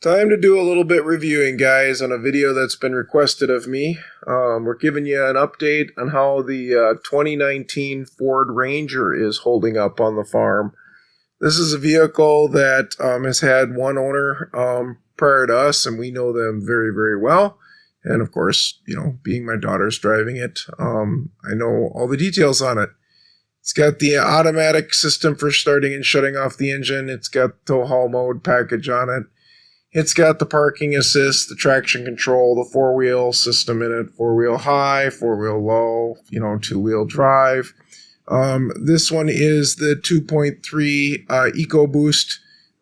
Time to do a little bit reviewing, guys, on a video that's been requested of me. We're giving you an update on how the 2019 Ford Ranger is holding up on the farm. This is a vehicle that has had one owner prior to us, and we know them very, very well. And of course, being my daughter's driving it, I know all the details on it. It's got the automatic system for starting and shutting off the engine. It's got tow haul mode package on it. It's got the parking assist, the traction control, the four-wheel system in it, four-wheel high, four-wheel low, two-wheel drive. This one is the 2.3 EcoBoost,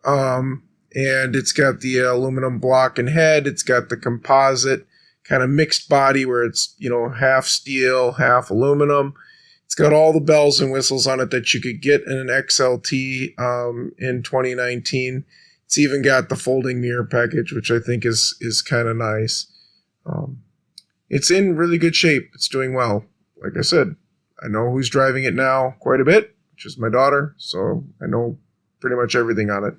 and it's got the aluminum block and head. It's got the composite kind of mixed body where it's, half steel, half aluminum. It's got all the bells and whistles on it that you could get in an XLT in 2019. It's even got the folding mirror package, which I think is kind of nice. It's in really good shape. It's doing well. Like I said, I know who's driving it now quite a bit, which is my daughter, so I know pretty much everything on it.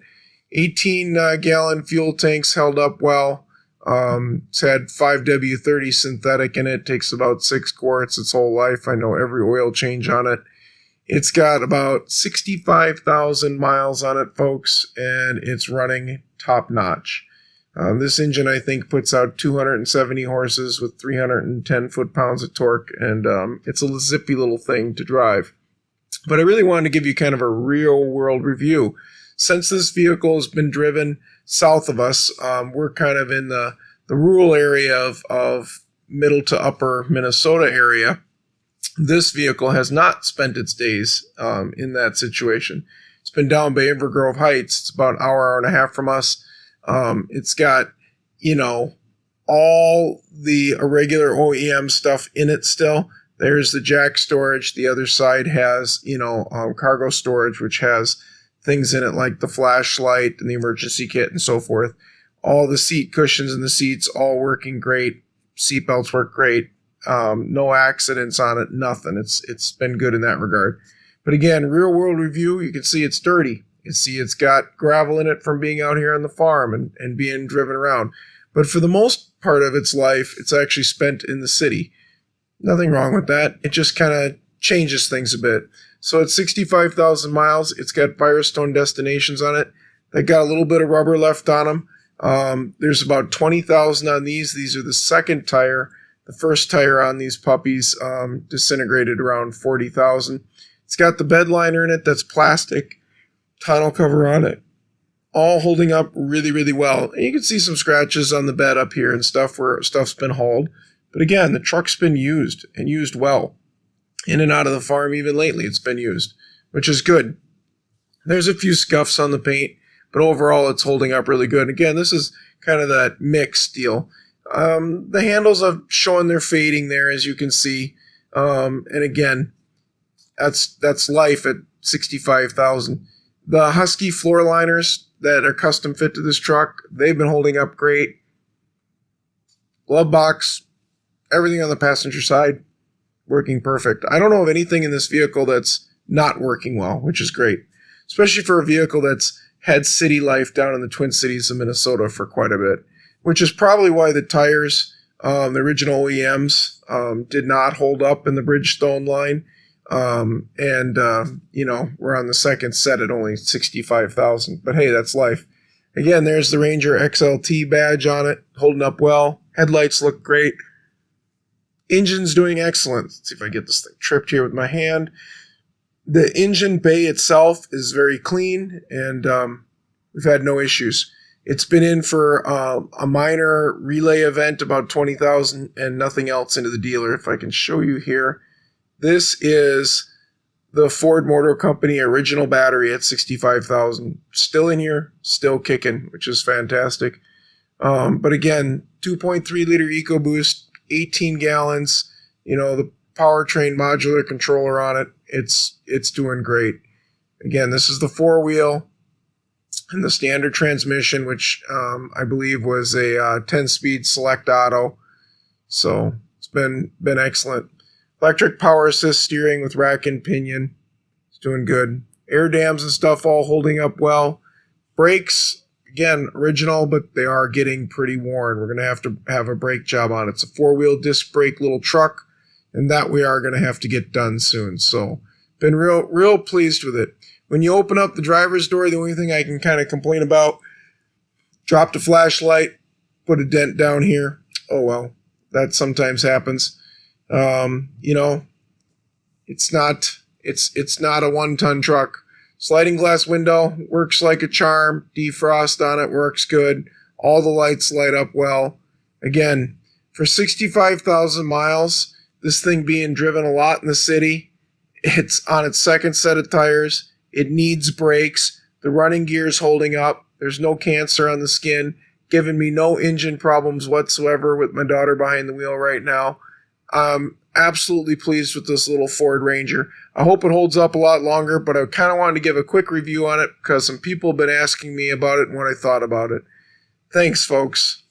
18-gallon fuel tanks held up well. It's had 5W30 synthetic in it. Takes about 6 quarts its whole life. I know every oil change on it. It's got about 65,000 miles on it, folks, and it's running top notch. This engine, I think, puts out 270 horses with 310 foot-pounds of torque, and it's a zippy little thing to drive. But I really wanted to give you kind of a real-world review. Since this vehicle has been driven south of us, we're kind of in the rural area of middle to upper Minnesota area. This vehicle has not spent its days in that situation. It's been down by Inver Grove Heights. It's about an hour and a half from us. It's got, all the irregular OEM stuff in it still. There's the jack storage. The other side has, cargo storage, which has things in it like the flashlight and the emergency kit and so forth. All the seat cushions in the seats, all working great. Seatbelts work great. No accidents on it, nothing. It's been good in that regard. But again, real world review, you can see it's dirty. You can see it's got gravel in it from being out here on the farm and being driven around. But for the most part of its life, it's actually spent in the city. Nothing wrong with that. It just kind of changes things a bit. So at 65,000 miles, it's got Firestone destinations on it. They got a little bit of rubber left on them. There's about 20,000 on these. These are the second tire. The first tire on these puppies disintegrated around 40,000. It's got the bed liner in it that's plastic, tonneau cover on it, all holding up really, really well. And you can see some scratches on the bed up here and stuff where stuff's been hauled. But again, the truck's been used and used well. In and out of the farm, even lately, it's been used, which is good. There's a few scuffs on the paint, but overall, it's holding up really good. Again, this is kind of that mixed deal. The handles are showing they're fading there, as you can see. And again, that's life at 65,000. The Husky floor liners that are custom fit to this truck, they've been holding up great. Glove box, everything on the passenger side, working perfect. I don't know of anything in this vehicle that's not working well, which is great, especially for a vehicle that's had city life down in the Twin Cities of Minnesota for quite a bit, which is probably why the tires, the original OEMs, did not hold up in the Bridgestone line. We're on the second set at only 65,000. But hey, that's life. Again, there's the Ranger XLT badge on it, holding up well. Headlights look great. Engine's doing excellent. Let's see if I get this thing tripped here with my hand. The engine bay itself is very clean, and we've had no issues. It's been in for a minor relay event, about 20,000, and nothing else into the dealer. If I can show you here, this is the Ford Motor Company original battery at 65,000. Still in here, still kicking, which is fantastic. But again, 2.3 liter EcoBoost, 18 gallons. The powertrain modular controller on it. It's doing great. Again, this is the 4-wheel. And the standard transmission, which I believe was a 10-speed select auto. So it's been excellent. Electric power assist steering with rack and pinion. It's doing good. Air dams and stuff all holding up well. Brakes, Again, original, but they are getting pretty worn. We're going to have a brake job on it. It's a 4-wheel disc brake little truck, and that we are going to have to get done soon. So been real pleased with it. When you open up the driver's door, the only thing I can kind of complain about, dropped a flashlight, put a dent down here. Oh well, that sometimes happens. You know, it's not a 1-ton truck. Sliding glass window works like a charm. Defrost on it works good. All the lights light up well. Again, for 65,000 miles, this thing being driven a lot in the city, it's on its second set of tires. It needs brakes. The running gear's holding up. There's no cancer on the skin, giving me no engine problems whatsoever with my daughter behind the wheel right now. I'm absolutely pleased with this little Ford Ranger. I hope it holds up a lot longer, but I kind of wanted to give a quick review on it because some people have been asking me about it and what I thought about it. Thanks, folks.